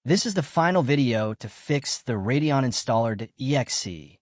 This is the final video to fix the RadeonInstaller.exe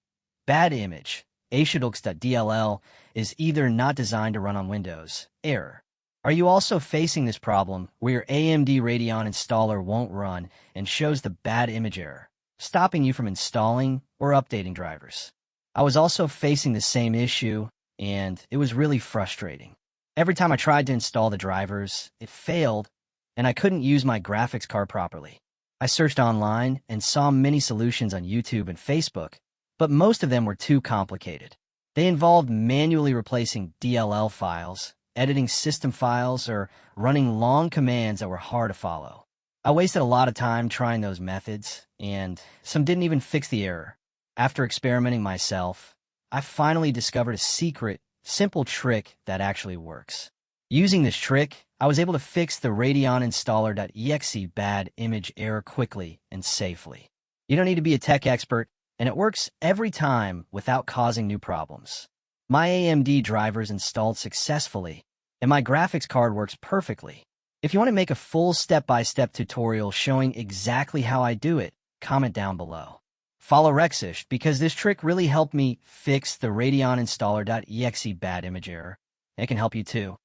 bad image. atiadlxx.dll is either not designed to run on Windows. Error. Are you also facing this problem where your AMD Radeon installer won't run and shows the bad image error, stopping you from installing or updating drivers? I was also facing the same issue, and it was really frustrating. Every time I tried to install the drivers, it failed, and I couldn't use my graphics card properly. I searched online and saw many solutions on YouTube and Facebook, but most of them were too complicated. They involved manually replacing DLL files, editing system files, or running long commands that were hard to follow. I wasted a lot of time trying those methods, and some didn't even fix the error. After experimenting myself, I finally discovered a secret, simple trick that actually works. Using this trick, I was able to fix the RadeonInstaller.exe bad image error quickly and safely. You don't need to be a tech expert, and it works every time without causing new problems. My AMD driver's installed successfully, and my graphics card works perfectly. If you want to make a full step-by-step tutorial showing exactly how I do it, comment down below. Follow RadeonInstaller because this trick really helped me fix the RadeonInstaller.exe bad image error. It can help you too.